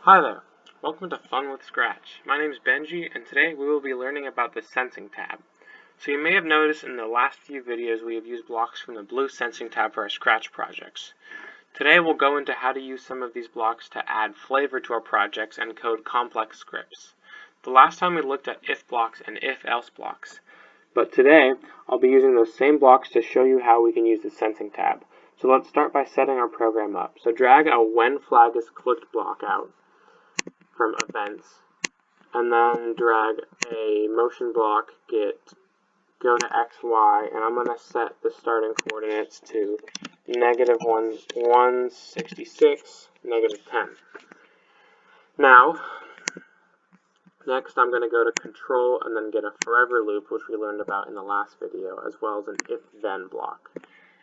Hi there, welcome to Fun with Scratch. My name is Benji, and today we will be learning about the Sensing tab. So you may have noticed in the last few videos we have used blocks from the blue Sensing tab for our Scratch projects. Today we'll go into how to use some of these blocks to add flavor to our projects and code complex scripts. The last time we looked at if blocks and if-else blocks, but today I'll be using those same blocks to show you how we can use the Sensing tab. So let's start by setting our program up. So drag a when flag is clicked block out from events, and then drag a motion block, go to X, Y, and I'm going to set the starting coordinates to -166, -10. Now, next I'm going to go to control and then get a forever loop, which we learned about in the last video, as well as an if-then block.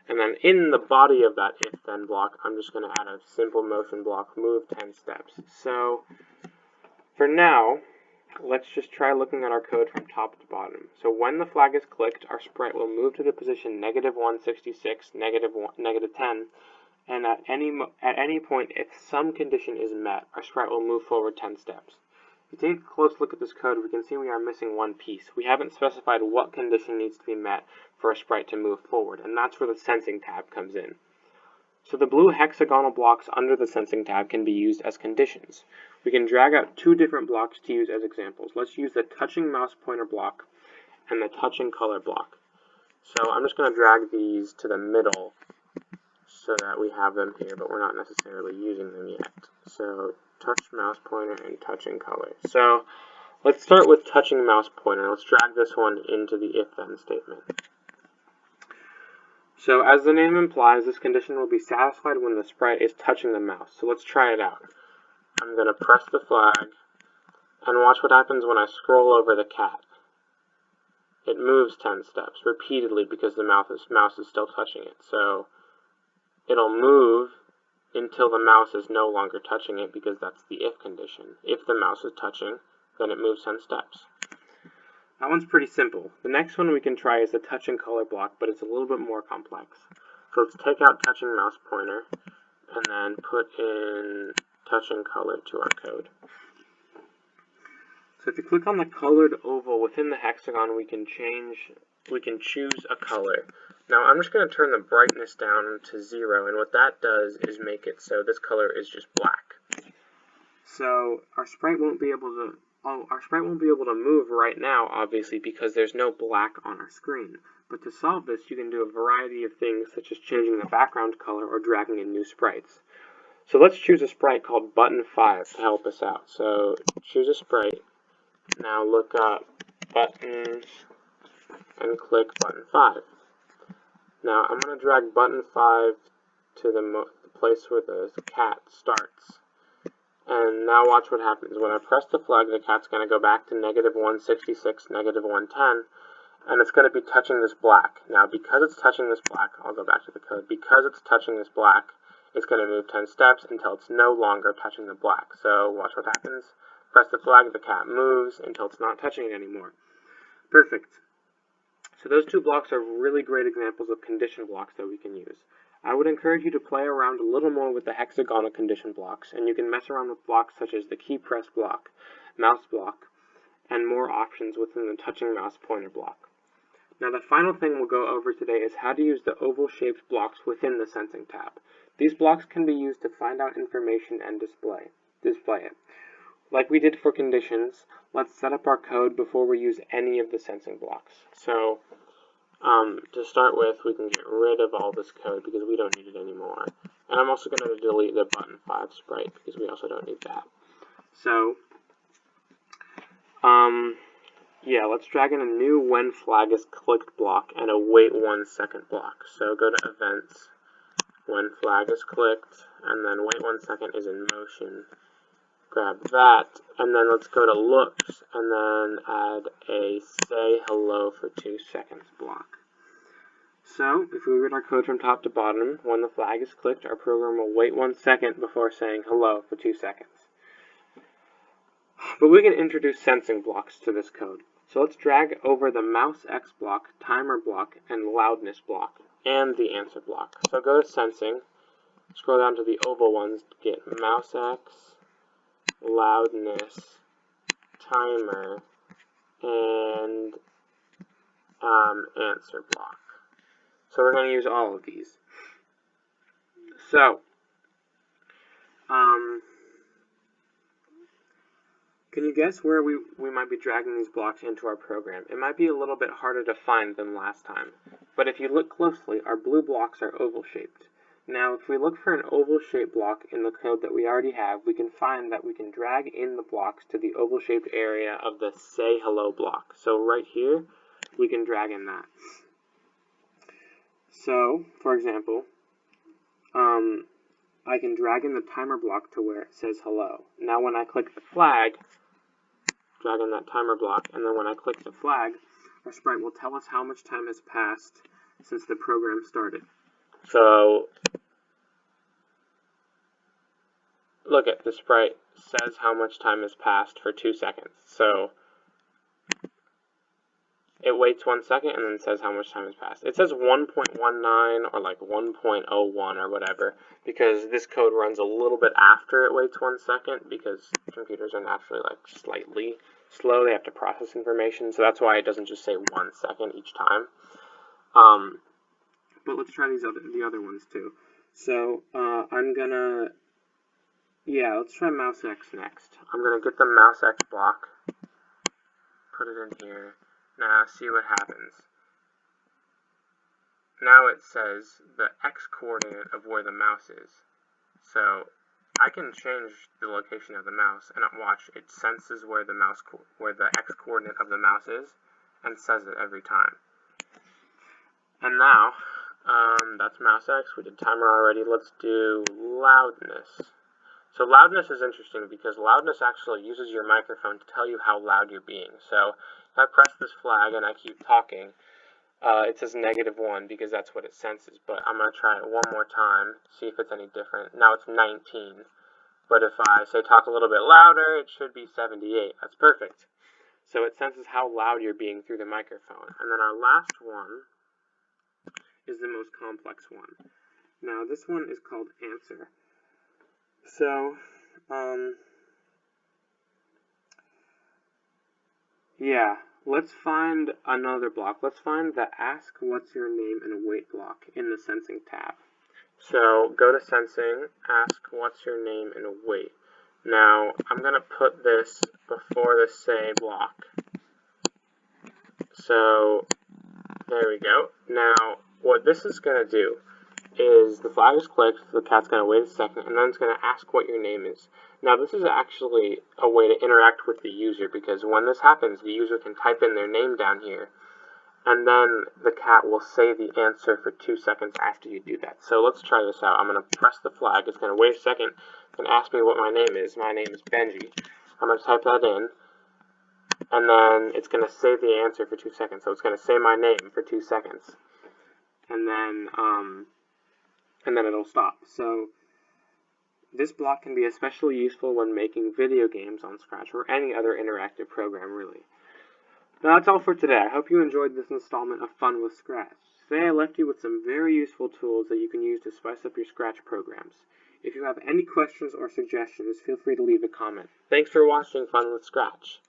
And then in the body of that if-then block, I'm just going to add a simple motion block, move 10 steps. So for now, let's just try looking at our code from top to bottom. So when the flag is clicked, our sprite will move to the position -166, -10, and at any point, if some condition is met, our sprite will move forward 10 steps. If you take a close look at this code, we can see we are missing one piece. We haven't specified what condition needs to be met for a sprite to move forward, and that's where the Sensing tab comes in. So the blue hexagonal blocks under the Sensing tab can be used as conditions. We can drag out two different blocks to use as examples. Let's use the touching mouse pointer block and the touching color block. So I'm just going to drag these to the middle so that we have them here, but we're not necessarily using them yet. So touch mouse pointer and touching color. So let's start with touching mouse pointer. Let's drag this one into the if-then statement. So as the name implies, this condition will be satisfied when the sprite is touching the mouse. So let's try it out. I'm going to press the flag, and watch what happens when I scroll over the cat. It moves 10 steps repeatedly because the mouse is still touching it. So it'll move until the mouse is no longer touching it, because that's the if condition. If the mouse is touching, then it moves 10 steps. That one's pretty simple. The next one we can try is the touching color block, but it's a little bit more complex. So let's take out touching mouse pointer and then put in touching color to our code. So if you click on the colored oval within the hexagon, we can choose a color. Now I'm just going to turn the brightness down to 0, and what that does is make it so this color is just black. So our sprite won't be able to move right now, obviously, because there's no black on our screen. But to solve this, you can do a variety of things, such as changing the background color or dragging in new sprites. So let's choose a sprite called button 5 to help us out. So choose a sprite. Now look up buttons and click button 5. Now I'm going to drag button 5 to the place where the cat starts. And now watch what happens. When I press the flag, the cat's going to go back to -166, -110, and it's going to be touching this black. Now because it's touching this black, I'll go back to the code. Because it's touching this black, it's going to move 10 steps until it's no longer touching the black. So watch what happens. Press the flag, the cat moves until it's not touching it anymore. Perfect. So those two blocks are really great examples of condition blocks that we can use. I would encourage you to play around a little more with the hexagonal condition blocks, and you can mess around with blocks such as the key press block, mouse block, and more options within the touching mouse pointer block. Now the final thing we'll go over today is how to use the oval-shaped blocks within the Sensing tab. These blocks can be used to find out information and display it. Like we did for conditions, let's set up our code before we use any of the sensing blocks. So to start with, we can get rid of all this code because we don't need it anymore. And I'm also going to delete the button 5 sprite because we also don't need that. So, yeah, let's drag in a new when flag is clicked block and a wait 1 second block. So go to events, when flag is clicked, and then wait 1 second is in motion. Grab that, and then let's go to looks, and then add a say hello for 2 seconds block. So, if we read our code from top to bottom, when the flag is clicked, our program will wait 1 second before saying hello for 2 seconds. But we can introduce sensing blocks to this code. So let's drag over the Mousex block, timer block, and loudness block, and the answer block. So go to sensing, scroll down to the oval ones, get Mousex, loudness, timer, and answer block. So we're going to use all of these. So, can you guess where we might be dragging these blocks into our program? It might be a little bit harder to find than last time, but if you look closely, our blue blocks are oval-shaped. Now, if we look for an oval-shaped block in the code that we already have, we can find that we can drag in the blocks to the oval-shaped area of the Say Hello block. So right here, we can drag in that. So, for example, I can drag in the timer block to where it says hello. Now when I click the flag, drag in that timer block, and then when I click the flag, our sprite will tell us how much time has passed since the program started. So, look at the sprite says how much time has passed for 2 seconds. So, it waits 1 second and then says how much time has passed. It says 1.19 or like 1.01 or whatever, because this code runs a little bit after it waits 1 second, because computers are naturally like slightly slow. They have to process information, so that's why it doesn't just say 1 second each time. But let's try the other ones too. So let's try Mousex next. I'm gonna get the Mousex block, put it in here. Now see what happens. Now it says the x-coordinate of where the mouse is. So I can change the location of the mouse, and watch, it senses where the x-coordinate of the mouse is, and says it every time. And now, that's Mousex. We did timer already. Let's do loudness. So loudness is interesting because loudness actually uses your microphone to tell you how loud you're being. So if I press this flag and I keep talking, it says -1 because that's what it senses. But I'm going to try it one more time, see if it's any different. Now it's 19. But if I say talk a little bit louder, it should be 78. That's perfect. So it senses how loud you're being through the microphone. And then our last one is the most complex one. Now this one is called answer. So, let's find another block. Let's find the ask what's your name and wait block in the sensing tab. So go to sensing, ask what's your name and wait. Now I'm going to put this before the say block. So there we go. Now what this is going to do is the flag is clicked, the cat's going to wait a second, and then it's going to ask what your name is. Now this is actually a way to interact with the user, because when this happens, the user can type in their name down here, and then the cat will say the answer for 2 seconds after you do that. So let's try this out. I'm going to press the flag, it's going to wait a second, and ask me what my name is. My name is Benji. I'm going to type that in, and then it's going to say the answer for 2 seconds. So it's going to say my name for 2 seconds, and then it'll stop. So this block can be especially useful when making video games on Scratch or any other interactive program, really. Now that's all for today. I hope you enjoyed this installment of Fun with Scratch. Today I left you with some very useful tools that you can use to spice up your Scratch programs. If you have any questions or suggestions, feel free to leave a comment. Thanks for watching Fun with Scratch.